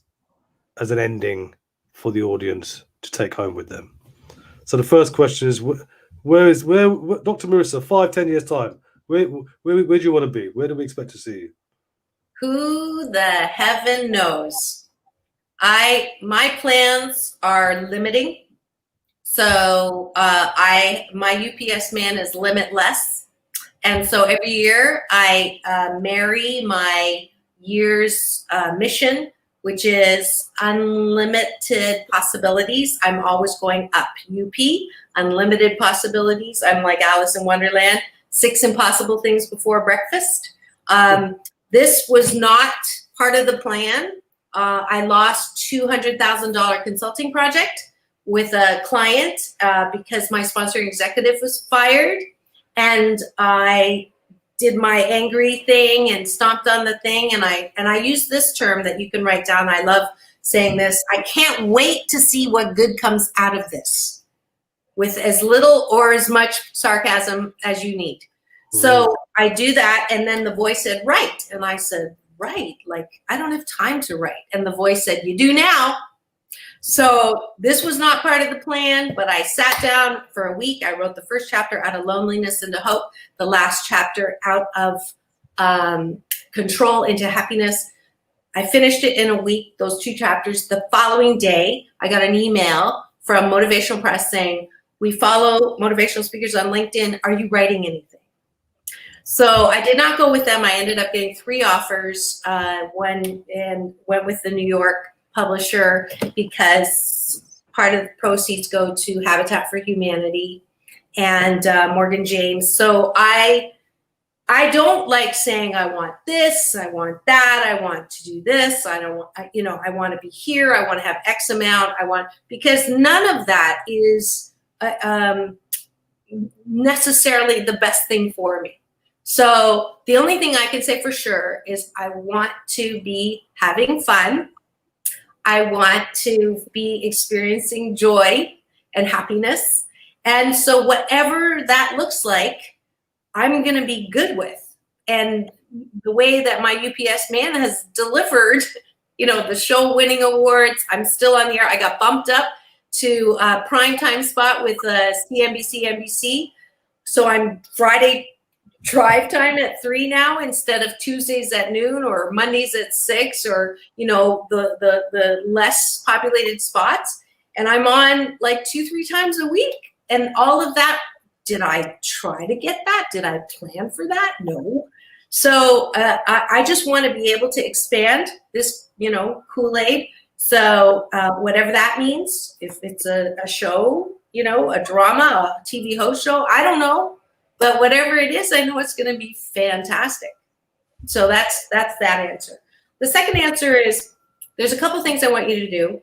an ending for the audience to take home with them? So the first question is, where Dr. Marissa, 5-10 years time, where do you want to be? Where do we expect to see you? Who the heaven knows? My plans are limiting. So my UPS man is limitless. And so every year I marry my year's mission, which is unlimited possibilities. I'm always going up. UP, unlimited possibilities. I'm like Alice in Wonderland, 6 impossible things before breakfast. This was not part of the plan. I lost $200,000 consulting project with a client because my sponsoring executive was fired. And I did my angry thing and stomped on the thing. And I use this term that you can write down. I love saying this. I can't wait to see what good comes out of this, with as little or as much sarcasm as you need. So I do that. And then the voice said, write. And I said, write? Like, I don't have time to write. And the voice said, you do now. So this was not part of the plan, but I sat down for a week. I wrote the first chapter, Out of Loneliness into Hope, the last chapter, Out of Control into Happiness. I finished it in a week, those 2 chapters. The following day, I got an email from Motivational Press saying, we follow motivational speakers on LinkedIn. Are you writing anything? So I did not go with them. I ended up getting 3 offers, went with the New York publisher because part of the proceeds go to Habitat for Humanity and Morgan James. So I don't like saying I want this, I want that, I want to do this, I want to be here, I want to have X amount, because none of that is necessarily the best thing for me. So the only thing I can say for sure is I want to be having fun. I want to be experiencing joy and happiness. And so whatever that looks like, I'm going to be good with. And the way that my UPS man has delivered, the show winning awards, I'm still on the air. I got bumped up to a primetime spot with CNBC, NBC. So I'm Friday drive time at 3 now instead of Tuesdays at noon or Mondays at 6 or, the less populated spots. And I'm on like 2-3 times a week. And all of that, did I try to get that? Did I plan for that? No. So I just want to be able to expand this, Kool-Aid. So whatever that means, if it's a show, a drama, a TV host show, I don't know. But whatever it is, I know it's going to be fantastic. So that's that answer. The second answer is there's a couple things I want you to do.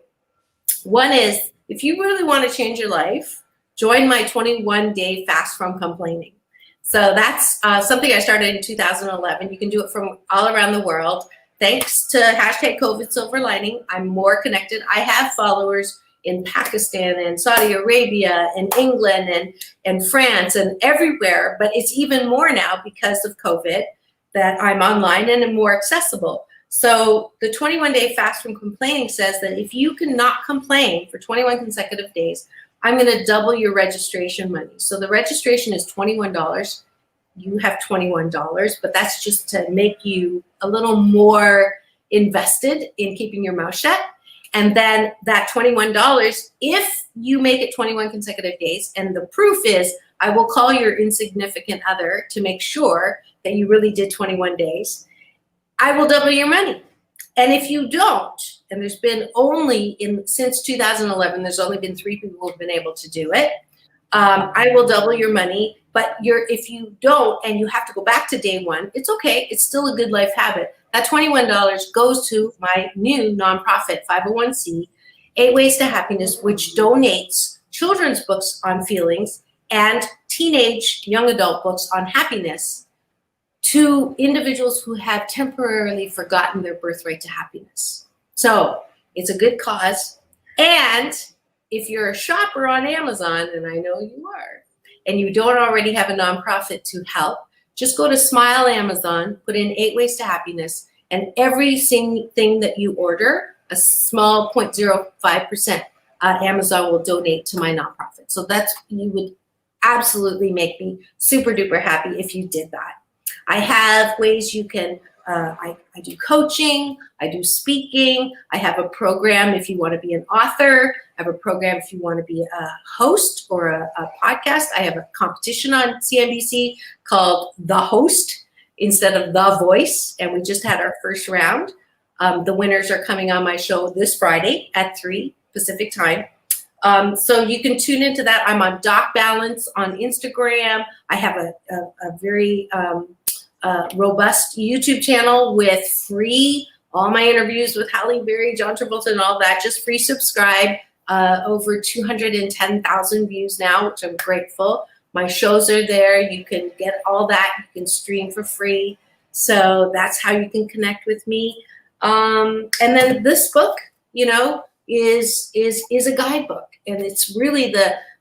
One is if you really want to change your life, join my 21-day fast from complaining. So that's something I started in 2011. You can do it from all around the world. Thanks to hashtag COVID silver lining, I'm more connected. I have followers in Pakistan and Saudi Arabia and England and France and everywhere, but it's even more now because of COVID that I'm online and am more accessible. So the 21-day fast from complaining says that if you cannot complain for 21 consecutive days, I'm going to double your registration money. So the registration is $21. You have $21, but that's just to make you a little more invested in keeping your mouth shut. And then that $21, if you make it 21 consecutive days, and the proof is I will call your insignificant other to make sure that you really did 21 days, I will double your money. And if you don't, and there's been since 2011, there's only been 3 people who have been able to do it, I will double your money. But if you don't and you have to go back to day 1, it's okay. It's still a good life habit. That $21 goes to my new nonprofit 501c, 8 Ways to Happiness, which donates children's books on feelings and teenage young adult books on happiness to individuals who have temporarily forgotten their birthright to happiness. So it's a good cause. And if you're a shopper on Amazon, and I know you are, and you don't already have a nonprofit to help, just go to Smile Amazon, put in 8 Ways to Happiness, and every thing that you order, a small 0.05%, Amazon will donate to my nonprofit. So you would absolutely make me super duper happy if you did that. I have ways you can, I do coaching, I do speaking, I have a program if you want to be an author, I have a program if you want to be a host or a podcast. I have a competition on CNBC called The Host instead of The Voice, and we just had our first round. The winners are coming on my show this Friday at 3 Pacific time. So you can tune into that. I'm on Doc Balance on Instagram. I have a very robust YouTube channel with all my interviews with Halle Berry, John Travolta, and all that. Just free subscribe. Over 210,000 views now, which I'm grateful. My shows are there. You can get all that. You can stream for free. So that's how you can connect with me. And then this book, is a guidebook, and it's really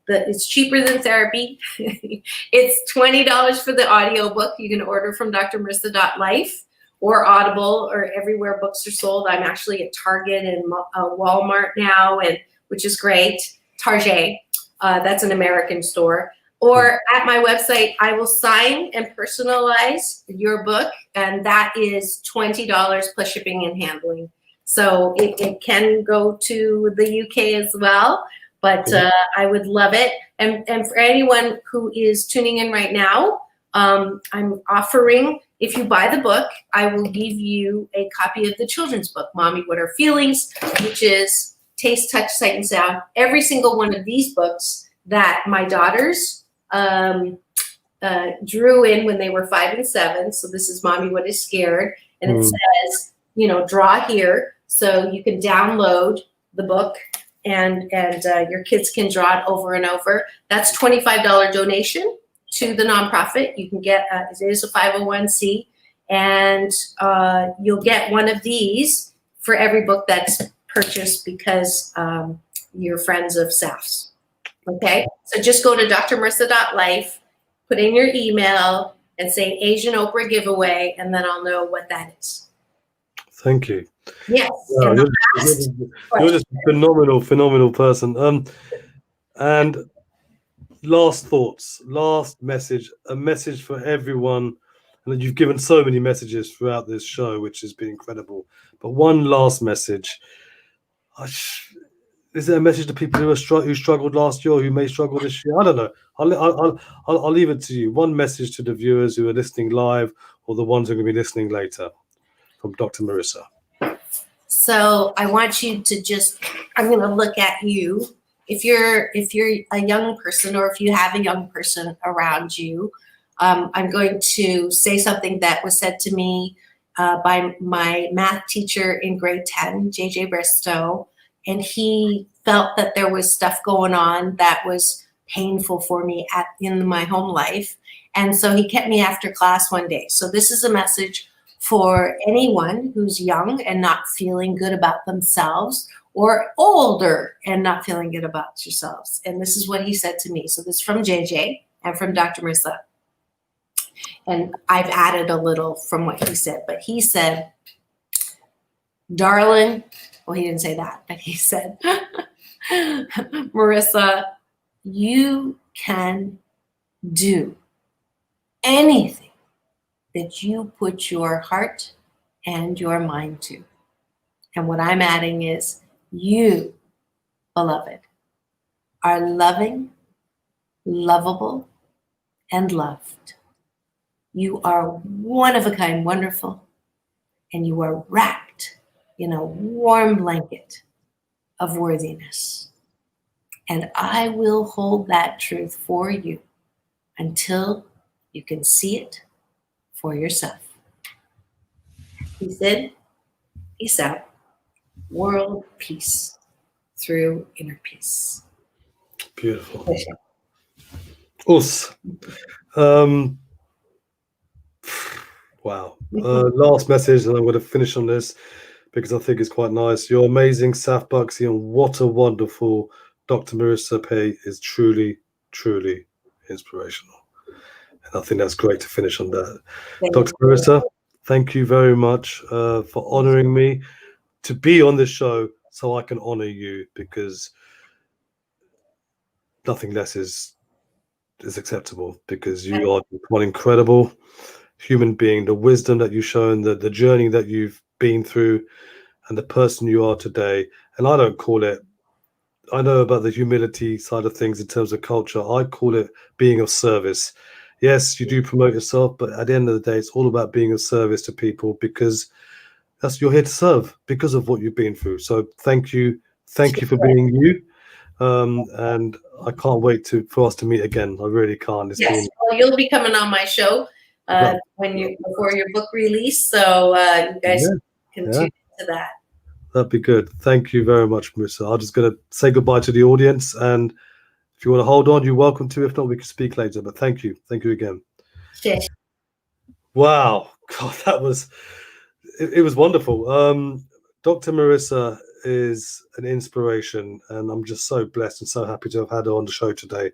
it's cheaper than therapy. It's $20 for the audiobook. You can order from drmarissa.life or Audible or everywhere books are sold. I'm actually at Target and Walmart now, which is great. Target, that's an American store. Or at my website, I will sign and personalize your book, and that is $20 plus shipping and handling. So it can go to the UK as well, but I would love it. And for anyone who is tuning in right now, I'm offering, if you buy the book, I will give you a copy of the children's book, Mommy, What Are Feelings, which is Taste, Touch, Sight, and Sound. Every single one of these books that my daughters drew in when they were 5 and 7. So this is Mommy, What Is Scared? And it says, draw here. So you can download the book and your kids can draw it over and over. That's $25 donation to the nonprofit. You can get, it is a 501c, and you'll get one of these for every book that's purchased because you're friends of Saf's. Okay, so just go to drmarissa.life, put in your email, and say Asian Oprah giveaway, and then I'll know what that is. Thank you. Yes. Wow, you're just a phenomenal person. And last thoughts, last message, a message for everyone. And you've given so many messages throughout this show, which has been incredible. But one last message. Is there a message to people who struggled last year, or who may struggle this year? I don't know. I'll leave it to you. One message to the viewers who are listening live, or the ones who are going to be listening later, from Dr. Marissa. So I want you to I'm going to look at you. If you're a young person, or if you have a young person around you, I'm going to say something that was said to me by my math teacher in grade 10, J.J. Bristow. And he felt that there was stuff going on that was painful for me in my home life. And so he kept me after class one day. So this is a message for anyone who's young and not feeling good about themselves, or older and not feeling good about yourselves. And this is what he said to me. So this is from JJ and from Dr. Marissa. And I've added a little from what he said, but he said, darling, well, he didn't say that, but he said, Marissa, you can do anything that you put your heart and your mind to. And what I'm adding is, you, beloved, are loving, lovable, and loved. You are one of a kind, wonderful, and you are wrapped in a warm blanket of worthiness. And I will hold that truth for you until you can see it for yourself. He said, peace out, world peace through inner peace. Beautiful. Us. Wow. Last message, and I'm going to finish on this because I think it's quite nice. You're amazing, Saf Buxy, and what a wonderful Dr. Marissa Pei is truly, truly inspirational. And I think that's great to finish on that. Dr. Marissa, thank you very much for honoring me to be on this show so I can honor you, because nothing less is acceptable, because you are one incredible human being. The wisdom that you've shown, the journey that you've been through, and the person you are today. And I don't call it, I know about the humility side of things in terms of culture. I call it being of service. Yes, you do promote yourself, but at the end of the day, it's all about being of service to people, because you're here to serve because of what you've been through. So thank you for being you. And I can't wait for us to meet again. I really can't. Well, you'll be coming on my show before your book release, so you guys can tune into that. That'd be good. Thank you very much, Marissa. I'm just going to say goodbye to the audience, and if you want to hold on, you're welcome to. If not, we can speak later. But thank you again. Yes. Wow, God, that was it was wonderful. Dr. Marissa is an inspiration, and I'm just so blessed and so happy to have had her on the show today.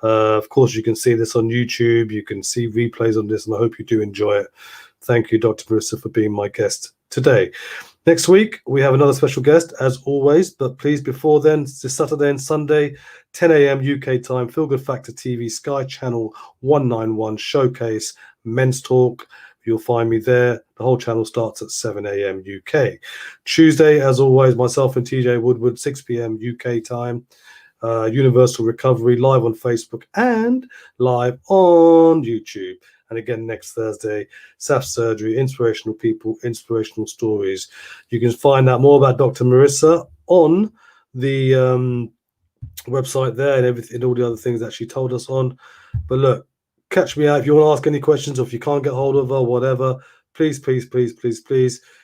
Of course, you can see this on YouTube. You can see replays on this, and I hope you do enjoy it. Thank you, Dr. Marissa, for being my guest today. Next week, we have another special guest, as always. But please, before then, this Saturday and Sunday, 10 a.m. UK time, Feel Good Factor TV, Sky Channel 191, Showcase, Men's Talk. You'll find me there. The whole channel starts at 7 a.m. UK. Tuesday, as always, myself and TJ Woodward, 6 p.m. UK time. Universal Recovery, live on Facebook and live on YouTube. And again, next Thursday, Saf Surgery, Inspirational People, Inspirational Stories. You can find out more about Dr. Marissa on the website there and everything, and all the other things that she told us on. But look, catch me out if you want to ask any questions, or if you can't get hold of her, whatever. Please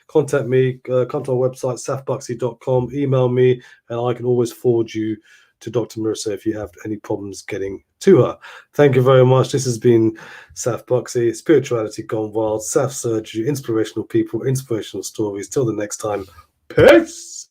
contact me. Come to our website, safbuxy.com. Email me, and I can always forward you to Dr. Marissa if you have any problems getting to her. Thank you very much. This has been Saf Buxy, Spirituality Gone Wild, Saf Surgery, Inspirational People, Inspirational Stories. Till the next time, peace.